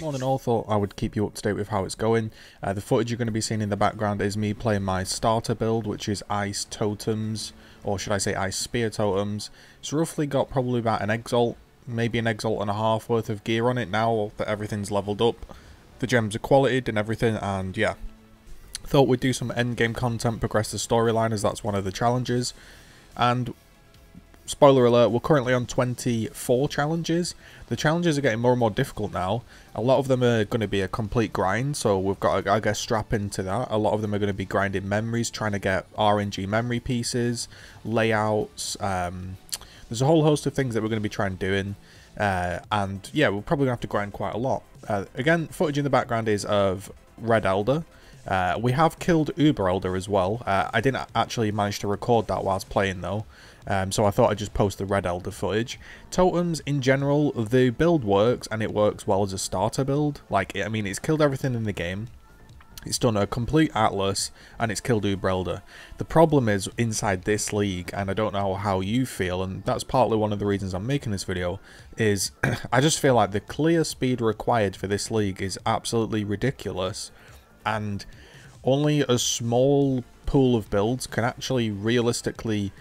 Morning all, thought I would keep you up to date with how it's going. The footage you're going to be seeing in the background is me playing my starter build, which is Ice Totems, or should I say Ice Spear Totems. It's roughly got probably about an Exalt, maybe an Exalt and a half worth of gear on it now that everything's leveled up. The gems are qualityed and everything, and yeah. Thought we'd do some endgame content, progress the storyline, as that's one of the challenges. And spoiler alert, we're currently on 24 challenges. The challenges are getting more and more difficult now. A lot of them are going to be a complete grind, so we've got to, I guess, strap into that. A lot of them are going to be grinding memories, trying to get RNG memory pieces, layouts. There's a whole host of things that we're going to be trying doing. And yeah, we're probably going to have to grind quite a lot. Again, footage in the background is of Red Elder. We have killed Uber Elder as well. I didn't actually manage to record that whilst playing though. So I thought I'd just post the Red Elder footage. Totems, in general, the build works, and it works well as a starter build. Like, I mean, it's killed everything in the game. It's done a complete Atlas, and it's killed Uber Elder. The problem is, inside this league, and I don't know how you feel, and that's partly one of the reasons I'm making this video, is I just feel like the clear speed required for this league is absolutely ridiculous, and only a small pool of builds can actually realistically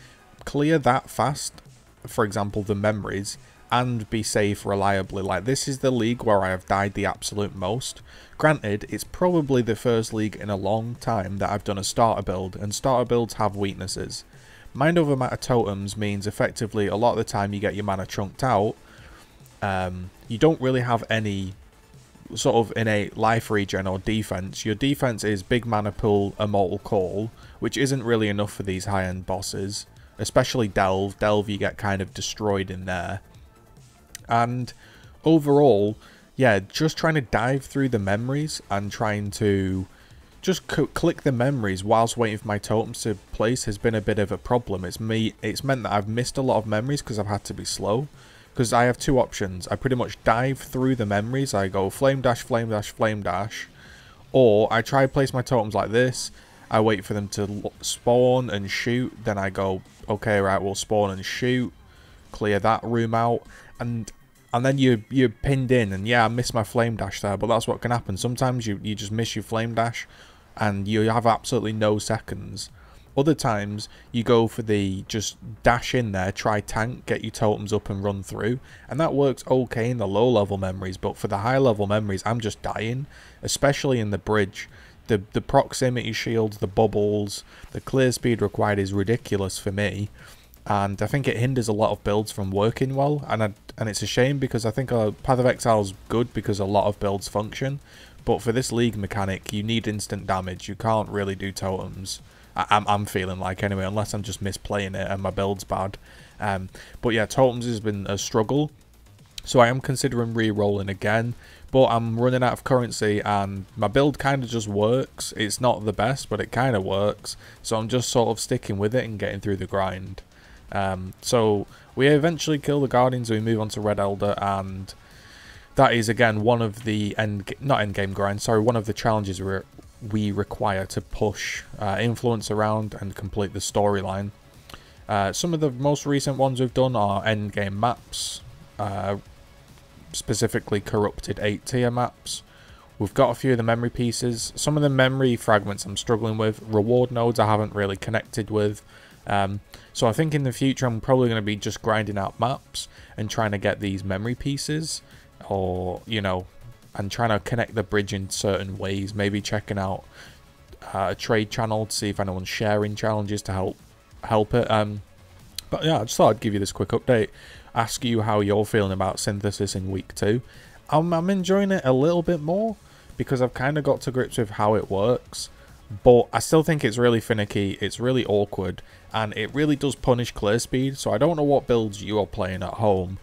clear that fast, for example the memories, and be safe reliably. Like, this is the league where I have died the absolute most. Granted, it's probably the first league in a long time that I've done a starter build, and starter builds have weaknesses. Mind over matter totems means effectively a lot of the time you get your mana chunked out. You don't really have any sort of innate life regen or defense. Your defense is big mana pool, immortal call, which isn't really enough for these high-end bosses. Especially Delve. Delve, you get kind of destroyed in there. And overall, yeah, just trying to dive through the memories and trying to just click the memories whilst waiting for my totems to place has been a bit of a problem. It's meant that I've missed a lot of memories because I've had to be slow. Because I have two options. I pretty much dive through the memories. I go flame dash, flame dash, flame dash. Or I try to place my totems like this. I wait for them to spawn and shoot. Then I go, okay, right, we'll spawn and shoot. Clear that room out. And then you're pinned in. And yeah, I missed my flame dash there. But that's what can happen. Sometimes you just miss your flame dash. And you have absolutely no seconds. Other times, you go for the just dash in there, try tank, get your totems up and run through. And that works okay in the low level memories. But for the high level memories, I'm just dying. Especially in the bridge. The proximity shields, the bubbles, the clear speed required is ridiculous for me. And I think it hinders a lot of builds from working well. And it's a shame because I think Path of Exile is good because a lot of builds function. But for this league mechanic, you need instant damage. You can't really do totems. I'm feeling like anyway, unless I'm just misplaying it and my build's bad. But yeah, totems has been a struggle. So I am considering re-rolling again. But I'm running out of currency and my build kind of just works. It's not the best, but it kind of works. So I'm just sort of sticking with it and getting through the grind. So we eventually kill the Guardians and we move on to Red Elder, and that is again one of the one of the challenges we require to push influence around and complete the storyline. Some of the most recent ones we've done are endgame maps. Specifically corrupted 8 tier maps. We've got a few of the memory pieces. Some of the memory fragments I'm struggling with. Reward nodes I haven't really connected with. So I think in the future I'm probably going to be just grinding out maps and trying to get these memory pieces, or you know, and trying to connect the bridge in certain ways. Maybe checking out a trade channel to see if anyone's sharing challenges to help it. But yeah, I just thought I'd give you this quick update. Ask you how you're feeling about Synthesis in week 2. I'm enjoying it a little bit more because I've kind of got to grips with how it works, but I still think it's really finicky, it's really awkward, and it really does punish clear speed. So I don't know what builds you are playing at home,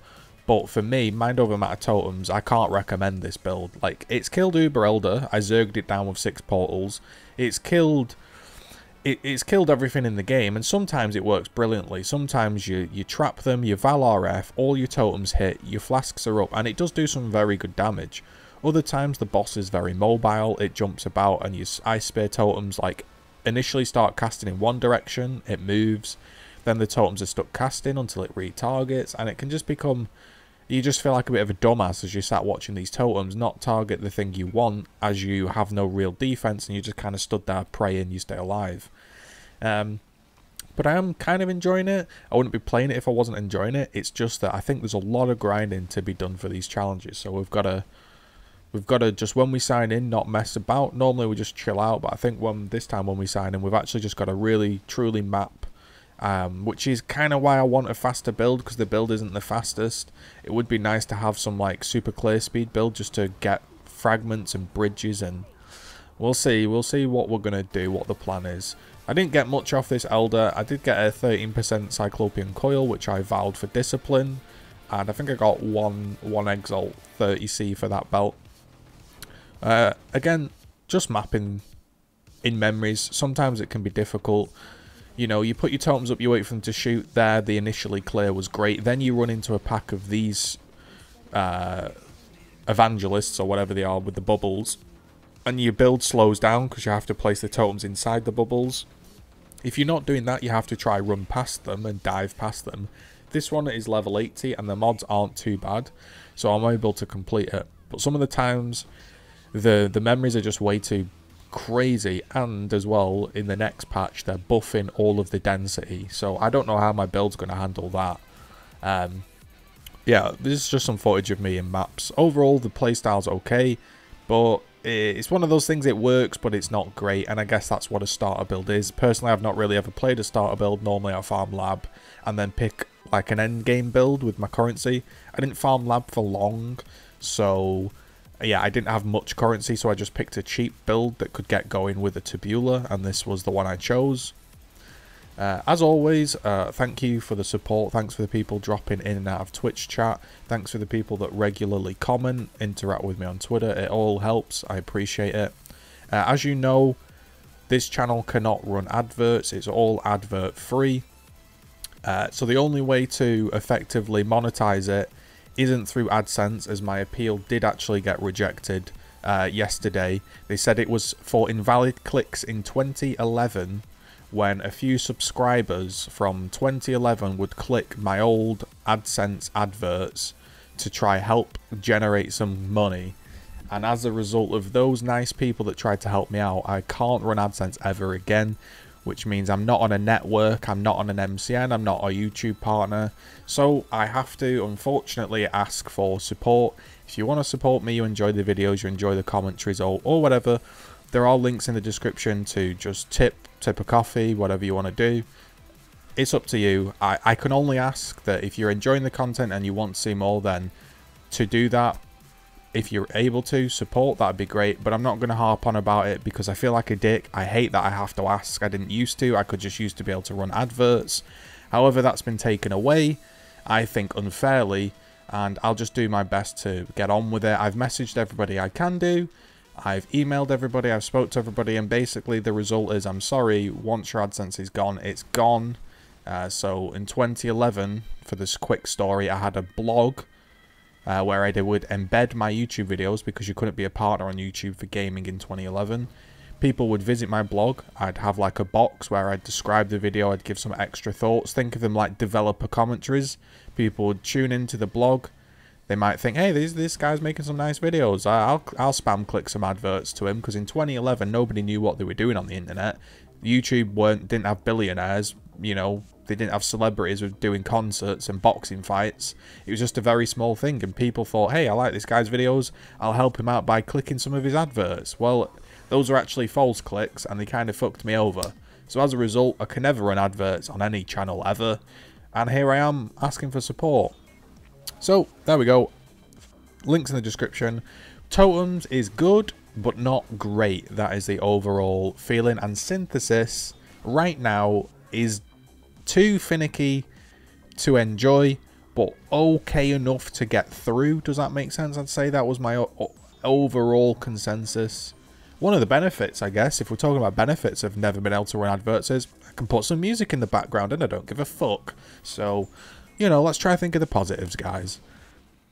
but for me, Mind Over Matter Totems, I can't recommend this build. Like, it's killed Uber Elder, I zerged it down with 6 portals, it's killed everything in the game, and sometimes it works brilliantly. Sometimes you trap them, you Val RF, all your totems hit, your flasks are up, and it does do some very good damage. Other times the boss is very mobile, it jumps about, and your Ice Spear totems like initially start casting in one direction, it moves, then the totems are stuck casting until it retargets, and it can just become you just feel like a bit of a dumbass as you sat watching these totems not target the thing you want, as you have no real defense and you just kind of stood there praying you stay alive. But I am kind of enjoying it. I wouldn't be playing it if I wasn't enjoying it. It's just that I think there's a lot of grinding to be done for these challenges. So we've got to just, when we sign in, not mess about. Normally we just chill out, but I think this time when we sign in, we've actually just got to really truly map, which is kind of why I want a faster build, because the build isn't the fastest. It would be nice to have some like super clear speed build just to get fragments and bridges, and we'll see what we're gonna do, what the plan is. I didn't get much off this Elder. I did get a 13% Cyclopean Coil, which I vowed for discipline, and I think I got one Exile 30C for that belt. Again, just mapping in memories. Sometimes it can be difficult. You know, you put your totems up, you wait for them to shoot. There, the initially clear was great. Then you run into a pack of these evangelists, or whatever they are, with the bubbles, and your build slows down because you have to place the totems inside the bubbles. If you're not doing that, you have to try run past them and dive past them. This one is level 80 and the mods aren't too bad, so I'm able to complete it. But some of the times the memories are just way too crazy, and as well in the next patch they're buffing all of the density, so I don't know how my build's going to handle that. Yeah, this is just some footage of me in maps. Overall the playstyle's okay, but it's one of those things, it works but it's not great, and I guess that's what a starter build is. Personally, I've not really ever played a starter build. Normally I farm lab and then pick like an end game build with my currency. I didn't farm lab for long, so yeah, I didn't have much currency, so I just picked a cheap build that could get going with a tabula, and this was the one I chose. As always, thank you for the support. Thanks for the people dropping in and out of Twitch chat. Thanks for the people that regularly comment, interact with me on Twitter. It all helps. I appreciate it. As you know, this channel cannot run adverts. It's all advert free. So the only way to effectively monetize it isn't through AdSense, as my appeal did actually get rejected yesterday. They said it was for invalid clicks in 2011, when a few subscribers from 2011 would click my old AdSense adverts to try help generate some money. And as a result of those nice people that tried to help me out, I can't run AdSense ever again, which means I'm not on a network, I'm not on an MCN, I'm not a YouTube partner. So I have to, unfortunately, ask for support. If you want to support me, you enjoy the videos, you enjoy the commentaries, or whatever, there are links in the description to just tip a coffee, whatever you want to do. It's up to you. I can only ask that if you're enjoying the content and you want to see more, then to do that. If you're able to support, that'd be great, but I'm not going to harp on about it because I feel like a dick. I hate that I have to ask. I didn't used to. I could just used to be able to run adverts. However, that's been taken away, I think unfairly, and I'll just do my best to get on with it. I've messaged everybody I can do. I've emailed everybody, I've spoke to everybody, and basically the result is, I'm sorry, once your AdSense is gone, it's gone. So in 2011, for this quick story, I had a blog where I would embed my YouTube videos, because you couldn't be a partner on YouTube for gaming in 2011. People would visit my blog, I'd have like a box where I'd describe the video, I'd give some extra thoughts, think of them like developer commentaries. People would tune into the blog. They might think, hey, this guy's making some nice videos. I'll spam click some adverts to him, because in 2011 nobody knew what they were doing on the internet. YouTube didn't have billionaires, you know, they didn't have celebrities with doing concerts and boxing fights. It was just a very small thing, and people thought, hey, I like this guy's videos, I'll help him out by clicking some of his adverts. Well, those are actually false clicks, and they kind of fucked me over. So as a result, I can never run adverts on any channel ever, and here I am asking for support. So, there we go. Links in the description. Totems is good, but not great. That is the overall feeling. And Synthesis, right now, is too finicky to enjoy, but okay enough to get through. Does that make sense? I'd say that was my overall consensus. One of the benefits, I guess, if we're talking about benefits of never been able to run adverts, is I can put some music in the background and I don't give a fuck. So, you know, let's try to think of the positives, guys.